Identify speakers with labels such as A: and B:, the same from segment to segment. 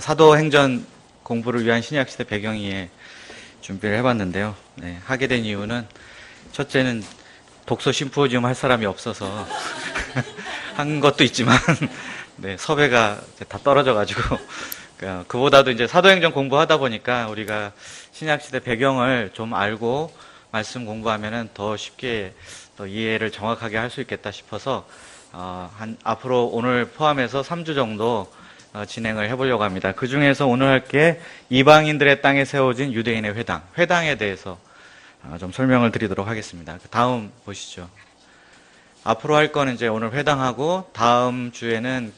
A: 사도행전 공부를 위한 신약시대 배경위에 준비를 해봤는데요. 네, 하게 된 이유는 첫째는 독서 심포지움 할 사람이 없어서 한 것도 있지만 네, 섭외가 다 떨어져가지고 그보다도 이제 사도행전 공부하다 보니까 우리가 신약시대 배경을 좀 알고 말씀 공부하면은 더 쉽게 더 이해를 정확하게 할 수 있겠다 싶어서 앞으로 오늘 포함해서 3주 정도 진행을 해보려고 합니다. 그 중에서 오늘 할 게 이방인들의 땅에 세워진 유대인의 회당에 대해서 좀 설명을 드리도록 하겠습니다. 다음 보시죠. 앞으로 할 거는 이제 오늘 회당하고 다음 주에는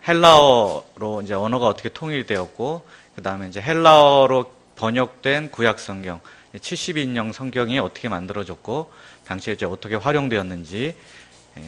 A: 헬라어로 이제 언어가 어떻게 통일되었고 그 다음에 이제 헬라어로 번역된 구약 성경 70인용 성경이 어떻게 만들어졌고 당시에 이제 어떻게 활용되었는지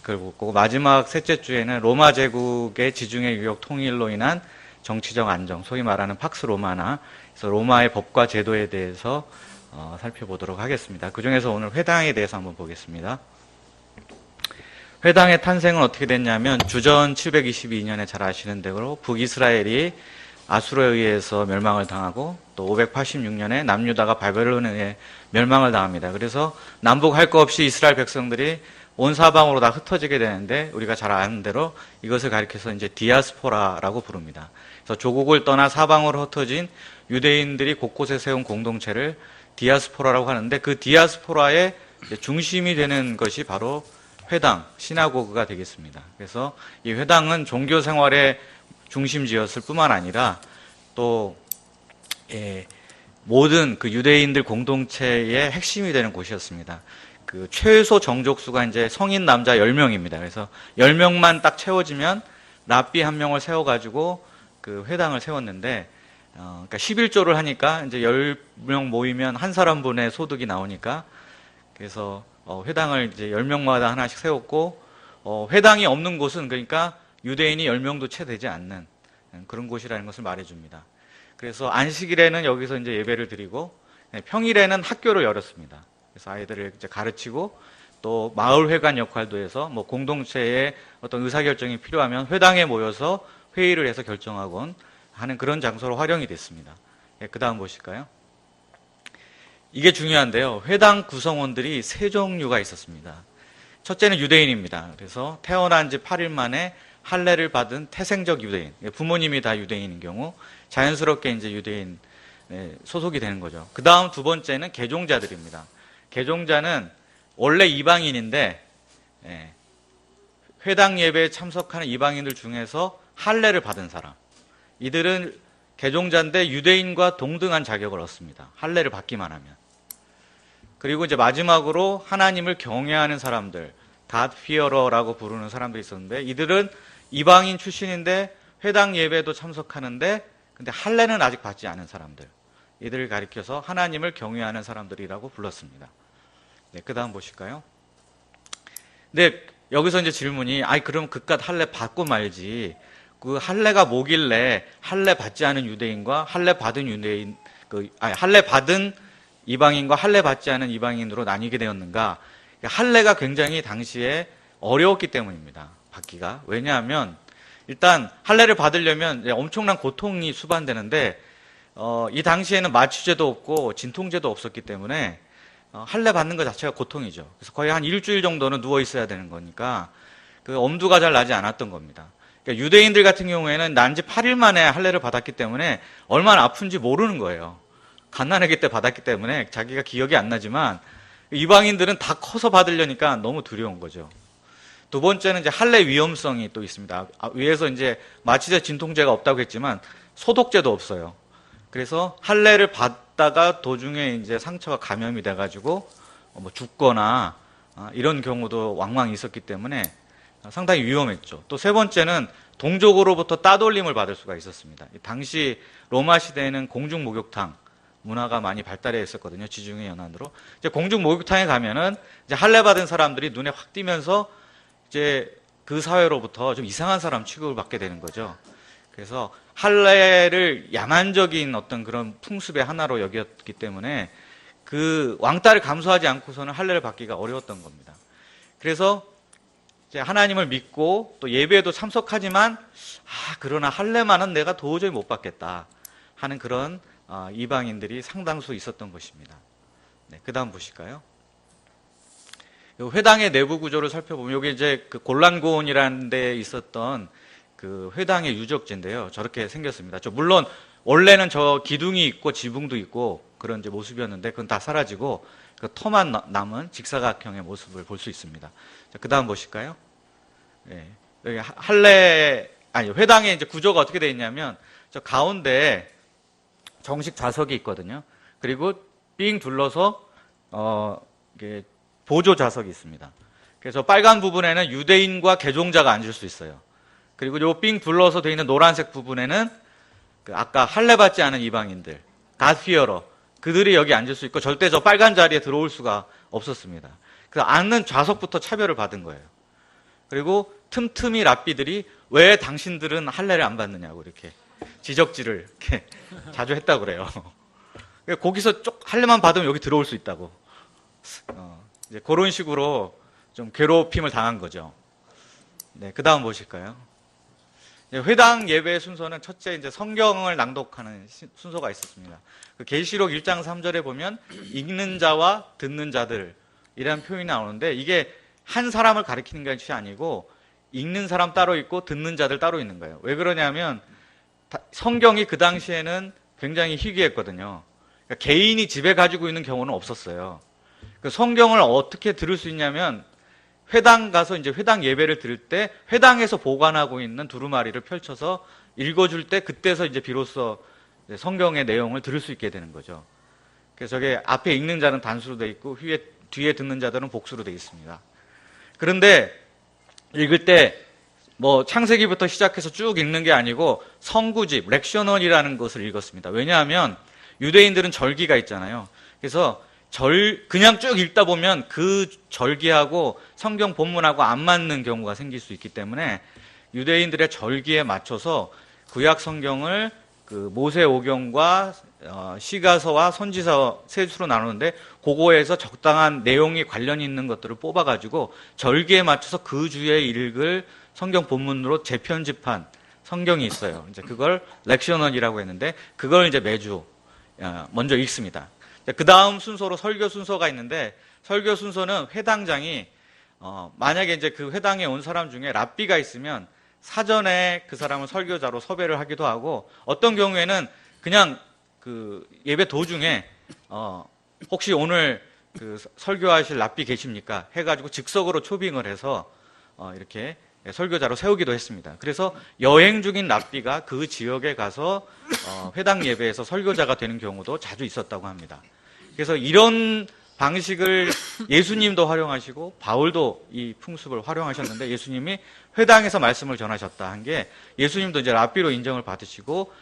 A: 그걸 보고 마지막 셋째 주에는 로마 제국의 지중해 유역 통일로 인한 정치적 안정, 소위 말하는 팍스 로마나 그래서 로마의 법과 제도에 대해서 살펴보도록 하겠습니다. 그 중에서 오늘 회당에 대해서 한번 보겠습니다. 회당의 탄생은 어떻게 됐냐면 주전 722년에 잘 아시는 대로 북이스라엘이 아수르에 의해서 멸망을 당하고 또 586년에 남유다가 바벨론에 의해 멸망을 당합니다. 그래서 남북 할 거 없이 이스라엘 백성들이 온 사방으로 다 흩어지게 되는데 우리가 잘 아는 대로 이것을 가리켜서 이제 디아스포라라고 부릅니다. 그래서 조국을 떠나 사방으로 흩어진 유대인들이 곳곳에 세운 공동체를 디아스포라라고 하는데 그 디아스포라의 중심이 되는 것이 바로 회당, 시나고그가 되겠습니다. 그래서 이 회당은 종교 생활의 중심지였을 뿐만 아니라 또 모든 그 유대인들 공동체의 핵심이 되는 곳이었습니다. 그 최소 정족수가 이제 성인 남자 10명입니다. 그래서 10명만 딱 채워지면 랍비 한 명을 세워가지고 그 회당을 세웠는데, 그러니까 11조를 하니까 이제 10명 모이면 한 사람분의 소득이 나오니까 그래서 회당을 이제 10명마다 하나씩 세웠고, 회당이 없는 곳은 그러니까 유대인이 10명도 채 되지 않는 그런 곳이라는 것을 말해줍니다. 그래서 안식일에는 여기서 이제 예배를 드리고, 평일에는 학교를 열었습니다. 그래서 아이들을 이제 가르치고 또 마을회관 역할도 해서 뭐 공동체의 어떤 의사결정이 필요하면 회당에 모여서 회의를 해서 결정하곤 하는 그런 장소로 활용이 됐습니다. 그 다음 보실까요? 이게 중요한데요. 회당 구성원들이 세 종류가 있었습니다. 첫째는 유대인입니다. 그래서 태어난 지 8일 만에 할례를 받은 태생적 유대인, 부모님이 다 유대인인 경우 자연스럽게 이제 유대인 소속이 되는 거죠. 그 다음 두 번째는 개종자들입니다. 개종자는 원래 이방인인데 회당 예배에 참석하는 이방인들 중에서 할례를 받은 사람, 이들은 개종자인데 유대인과 동등한 자격을 얻습니다. 할례를 받기만 하면. 그리고 이제 마지막으로 하나님을 경외하는 사람들, 갓 피어러라고 부르는 사람들이 있었는데 이들은 이방인 출신인데 회당 예배도 참석하는데 근데 할례는 아직 받지 않은 사람들, 이들을 가리켜서 하나님을 경외하는 사람들이라고 불렀습니다. 네, 그 다음 보실까요? 근데 여기서 이제 질문이, 그럼 그깟 할례 받고 말지. 그 할례가 뭐길래 할례 받지 않은 유대인과 할례 받은 유대인, 할례 받은 이방인과 할례 받지 않은 이방인으로 나뉘게 되었는가? 할례가 굉장히 당시에 어려웠기 때문입니다. 받기가. 왜냐하면 일단 할례를 받으려면 엄청난 고통이 수반되는데 이 당시에는 마취제도 없고 진통제도 없었기 때문에 할례 받는 것 자체가 고통이죠. 그래서 거의 한 일주일 정도는 누워 있어야 되는 거니까 그 엄두가 잘 나지 않았던 겁니다. 그러니까 유대인들 같은 경우에는 난 지 8일 만에 할례를 받았기 때문에 얼마나 아픈지 모르는 거예요. 갓난아기 때 받았기 때문에 자기가 기억이 안 나지만 이방인들은 다 커서 받으려니까 너무 두려운 거죠. 두 번째는 이제 할례 위험성이 또 있습니다. 위에서 이제 마취제 진통제가 없다고 했지만 소독제도 없어요. 그래서 할례를 받다가 도중에 이제 상처가 감염이 돼가지고 뭐 죽거나 이런 경우도 왕왕 있었기 때문에 상당히 위험했죠. 또 세 번째는 동족으로부터 따돌림을 받을 수가 있었습니다. 당시 로마 시대에는 공중 목욕탕 문화가 많이 발달해 있었거든요. 지중해 연안으로. 이제 공중 목욕탕에 가면은 이제 할례 받은 사람들이 눈에 확 띄면서 이제 그 사회로부터 좀 이상한 사람 취급을 받게 되는 거죠. 그래서 할례를 야만적인 어떤 그런 풍습의 하나로 여겼기 때문에 그 왕따를 감수하지 않고서는 할례를 받기가 어려웠던 겁니다. 그래서 이제 하나님을 믿고 또 예배에도 참석하지만 그러나 할례만은 내가 도저히 못 받겠다 하는 그런 이방인들이 상당수 있었던 것입니다. 네, 그 다음 보실까요? 회당의 내부 구조를 살펴보면 여기 이제 그 골란고온이라는 데 있었던 그 회당의 유적지인데요. 저렇게 생겼습니다. 물론 원래는 저 기둥이 있고 지붕도 있고 그런 이제 모습이었는데 그건 다 사라지고 그 터만 남은 직사각형의 모습을 볼 수 있습니다. 그 다음 보실까요? 네, 여기 회당의 이제 구조가 어떻게 되어 있냐면 저 가운데에 정식 좌석이 있거든요. 그리고 삥 둘러서 이게 보조 좌석이 있습니다. 그래서 빨간 부분에는 유대인과 개종자가 앉을 수 있어요. 그리고 요 삥 둘러서 되어 있는 노란색 부분에는 그 아까 할례 받지 않은 이방인들, 갓피어러, 그들이 여기 앉을 수 있고 절대 저 빨간 자리에 들어올 수가 없었습니다. 그래서 앉는 좌석부터 차별을 받은 거예요. 그리고 틈틈이 랍비들이 왜 당신들은 할례를 안 받느냐고 이렇게 지적질을 이렇게 자주 했다고 그래요. 거기서 쪽 할례만 받으면 여기 들어올 수 있다고. 이제 그런 식으로 좀 괴롭힘을 당한 거죠. 네, 그 다음 보실까요? 회당 예배 순서는 첫째 이제 성경을 낭독하는 순서가 있었습니다. 그 계시록 1장 3절에 보면 읽는 자와 듣는 자들이라는 표현이 나오는데 이게 한 사람을 가리키는 것이 아니고 읽는 사람 따로 있고 듣는 자들 따로 있는 거예요. 왜 그러냐면 성경이 그 당시에는 굉장히 희귀했거든요. 그러니까 개인이 집에 가지고 있는 경우는 없었어요. 그 성경을 어떻게 들을 수 있냐면 회당 가서 이제 회당 예배를 들을 때 회당에서 보관하고 있는 두루마리를 펼쳐서 읽어줄 때 그때서 이제 비로소 성경의 내용을 들을 수 있게 되는 거죠. 그래서 저게 앞에 읽는 자는 단수로 되어 있고 뒤에 듣는 자들은 복수로 되어 있습니다. 그런데 읽을 때 뭐 창세기부터 시작해서 쭉 읽는 게 아니고 성구집, 렉셔널이라는 것을 읽었습니다. 왜냐하면 유대인들은 절기가 있잖아요. 그래서 그냥 쭉 읽다 보면 그 절기하고 성경 본문하고 안 맞는 경우가 생길 수 있기 때문에 유대인들의 절기에 맞춰서 구약 성경을 그 모세오경과 시가서와 선지서 세 수로 나누는데 그거에서 적당한 내용이 관련 있는 것들을 뽑아가지고 절기에 맞춰서 그 주에 읽을 성경 본문으로 재편집한 성경이 있어요. 이제 그걸 렉셔널이라고 했는데 그걸 이제 매주 먼저 읽습니다. 그 다음 순서로 설교 순서가 있는데 설교 순서는 회당장이 만약에 이제 그 회당에 온 사람 중에 랍비가 있으면 사전에 그 사람을 설교자로 섭외를 하기도 하고 어떤 경우에는 그냥 그 예배 도중에 혹시 오늘 그 설교하실 랍비 계십니까? 해가지고 즉석으로 초빙을 해서 이렇게 설교자로 세우기도 했습니다. 그래서 여행 중인 랍비가 그 지역에 가서 회당 예배에서 설교자가 되는 경우도 자주 있었다고 합니다. 그래서 이런 방식을 예수님도 활용하시고 바울도 이 풍습을 활용하셨는데 예수님이 회당에서 말씀을 전하셨다 한 게 예수님도 이제 랍비로 인정을 받으시고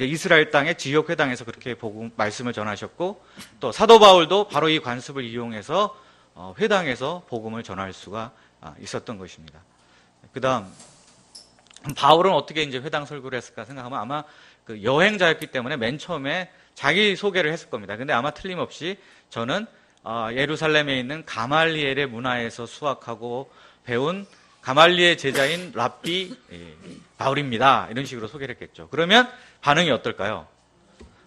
A: 이스라엘 땅의 지역 회당에서 그렇게 말씀을 전하셨고 또 사도 바울도 바로 이 관습을 이용해서 회당에서 복음을 전할 수가 있었던 것입니다. 그 다음 바울은 어떻게 이제 회당 설교를 했을까 생각하면 아마 그 여행자였기 때문에 맨 처음에 자기 소개를 했을 겁니다. 근데 아마 틀림없이 저는 예루살렘에 있는 가말리엘의 문화에서 수학하고 배운 가말리엘 제자인 랍비 바울입니다. 이런 식으로 소개를 했겠죠. 그러면 반응이 어떨까요?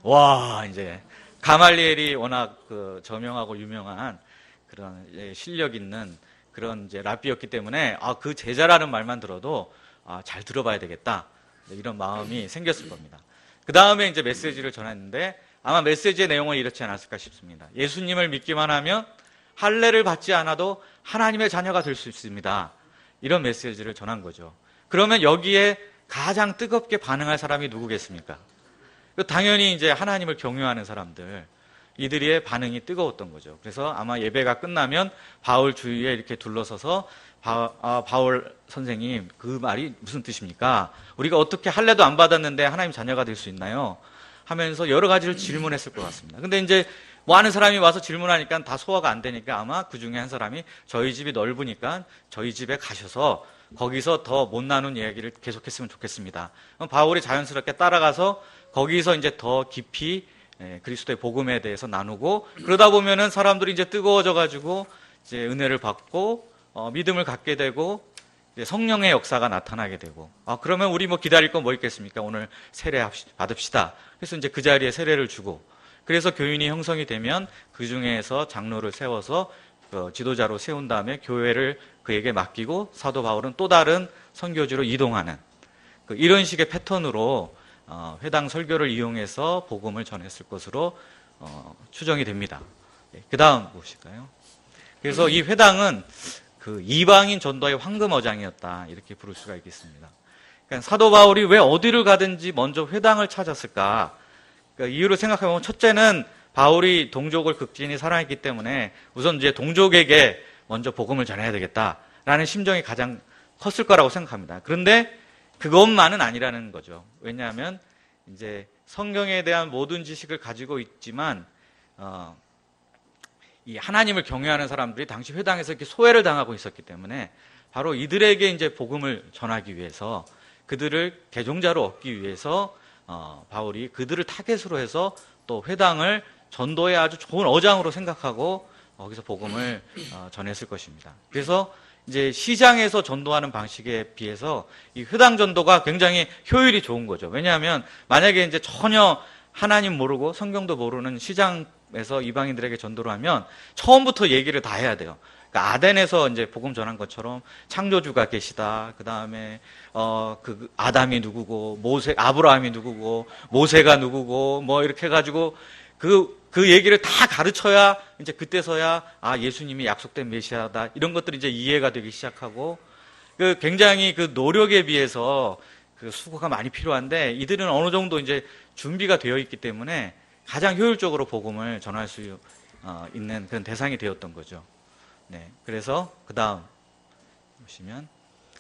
A: 와, 이제 가말리엘이 워낙 그 저명하고 유명한 그런 실력 있는 그런 이제 랍비였기 때문에 그 제자라는 말만 들어도 잘 들어봐야 되겠다. 이런 마음이 생겼을 겁니다. 그 다음에 이제 메시지를 전했는데 아마 메시지의 내용은 이렇지 않았을까 싶습니다. 예수님을 믿기만 하면 할례를 받지 않아도 하나님의 자녀가 될 수 있습니다. 이런 메시지를 전한 거죠. 그러면 여기에 가장 뜨겁게 반응할 사람이 누구겠습니까? 당연히 이제 하나님을 경외하는 사람들, 이들의 반응이 뜨거웠던 거죠. 그래서 아마 예배가 끝나면 바울 주위에 이렇게 둘러서서 바울 선생님, 그 말이 무슨 뜻입니까? 우리가 어떻게 할례도 안 받았는데 하나님 자녀가 될 수 있나요? 하면서 여러 가지를 질문했을 것 같습니다. 근데 이제 많은 사람이 와서 질문하니까 다 소화가 안 되니까 아마 그 중에 한 사람이 저희 집이 넓으니까 저희 집에 가셔서 거기서 더 못 나눈 이야기를 계속했으면 좋겠습니다. 그럼 바울이 자연스럽게 따라가서 거기서 이제 더 깊이 그리스도의 복음에 대해서 나누고 그러다 보면은 사람들이 이제 뜨거워져 가지고 이제 은혜를 받고 믿음을 갖게 되고 이제 성령의 역사가 나타나게 되고 그러면 우리 뭐 기다릴 건 뭐 있겠습니까? 오늘 세례 받읍시다. 그래서 이제 그 자리에 세례를 주고 그래서 교인이 형성이 되면 그 중에서 장로를 세워서 지도자로 세운 다음에 교회를 그에게 맡기고 사도 바울은 또 다른 선교지로 이동하는 이런 식의 패턴으로 회당 설교를 이용해서 복음을 전했을 것으로 추정이 됩니다. 그 다음 보실까요? 그래서 이 회당은 그 이방인 전도의 황금어장이었다 이렇게 부를 수가 있겠습니다. 그러니까 사도 바울이 왜 어디를 가든지 먼저 회당을 찾았을까? 그러니까 이유를 생각해보면 첫째는 바울이 동족을 극진히 사랑했기 때문에 우선 이제 동족에게 먼저 복음을 전해야 되겠다라는 심정이 가장 컸을 거라고 생각합니다. 그런데 그것만은 아니라는 거죠. 왜냐하면 이제 성경에 대한 모든 지식을 가지고 있지만 이 하나님을 경외하는 사람들이 당시 회당에서 이렇게 소외를 당하고 있었기 때문에 바로 이들에게 이제 복음을 전하기 위해서 그들을 개종자로 얻기 위해서 바울이 그들을 타겟으로 해서 또 회당을 전도의 아주 좋은 어장으로 생각하고 거기서 복음을 전했을 것입니다. 그래서 이제 시장에서 전도하는 방식에 비해서 이 회당 전도가 굉장히 효율이 좋은 거죠. 왜냐하면 만약에 이제 전혀 하나님 모르고 성경도 모르는 시장에서 이방인들에게 전도를 하면 처음부터 얘기를 다 해야 돼요. 그러니까 아덴에서 이제 복음 전한 것처럼 창조주가 계시다. 그 다음에 그 아담이 누구고 아브라함이 누구고 모세가 누구고 뭐 이렇게 해가지고 그 얘기를 다 가르쳐야 이제 그때서야 예수님이 약속된 메시아다 이런 것들이 이제 이해가 되기 시작하고 굉장히 그 노력에 비해서 그 수고가 많이 필요한데 이들은 어느 정도 이제 준비가 되어 있기 때문에 가장 효율적으로 복음을 전할 수 있는 그런 대상이 되었던 거죠. 네, 그래서 그 다음 보시면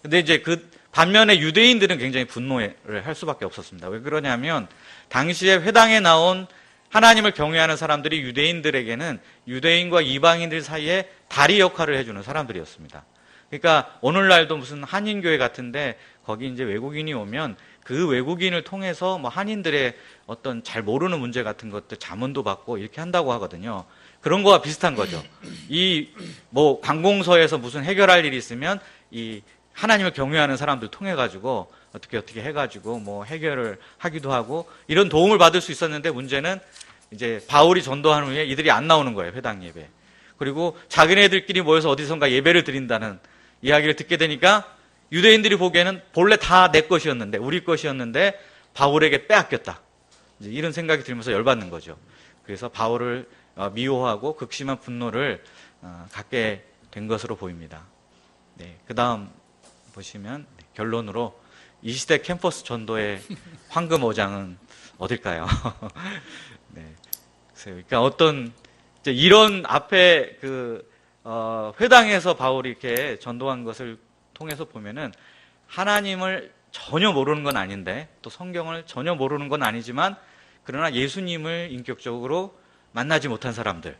A: 근데 이제 그 반면에 유대인들은 굉장히 분노를 할 수밖에 없었습니다. 왜 그러냐면 당시에 회당에 나온 하나님을 경외하는 사람들이 유대인들에게는 유대인과 이방인들 사이에 다리 역할을 해주는 사람들이었습니다. 그러니까 오늘날도 무슨 한인교회 같은데 거기 이제 외국인이 오면 그 외국인을 통해서 뭐 한인들의 어떤 잘 모르는 문제 같은 것들 자문도 받고 이렇게 한다고 하거든요. 그런 거와 비슷한 거죠. 이 뭐 관공서에서 무슨 해결할 일이 있으면 이 하나님을 경외하는 사람들 통해 가지고 어떻게 해가지고 뭐 해결을 하기도 하고 이런 도움을 받을 수 있었는데 문제는 이제 바울이 전도한 후에 이들이 안 나오는 거예요. 회당 예배. 그리고 자기네들끼리 모여서 어디선가 예배를 드린다는 이야기를 듣게 되니까 유대인들이 보기에는 본래 다 내 것이었는데 우리 것이었는데 바울에게 빼앗겼다. 이제 이런 생각이 들면서 열받는 거죠. 그래서 바울을 미워하고 극심한 분노를 갖게 된 것으로 보입니다. 네, 그 다음 보시면 결론으로 이 시대 캠퍼스 전도의 황금 어장은 어딜까요? 네, 그러니까 어떤 이제 이런 앞에 회당에서 바울이 이렇게 전도한 것을 통해서 보면은 하나님을 전혀 모르는 건 아닌데 또 성경을 전혀 모르는 건 아니지만 그러나 예수님을 인격적으로 만나지 못한 사람들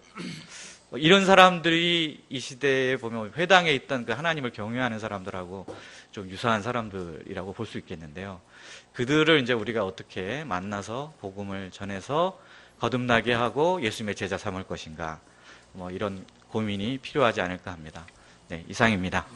A: 이런 사람들이 이 시대에 보면 회당에 있던 그 하나님을 경외하는 사람들하고 좀 유사한 사람들이라고 볼 수 있겠는데요. 그들을 이제 우리가 어떻게 만나서 복음을 전해서 거듭나게 하고 예수님의 제자 삼을 것인가 뭐 이런 고민이 필요하지 않을까 합니다. 네, 이상입니다.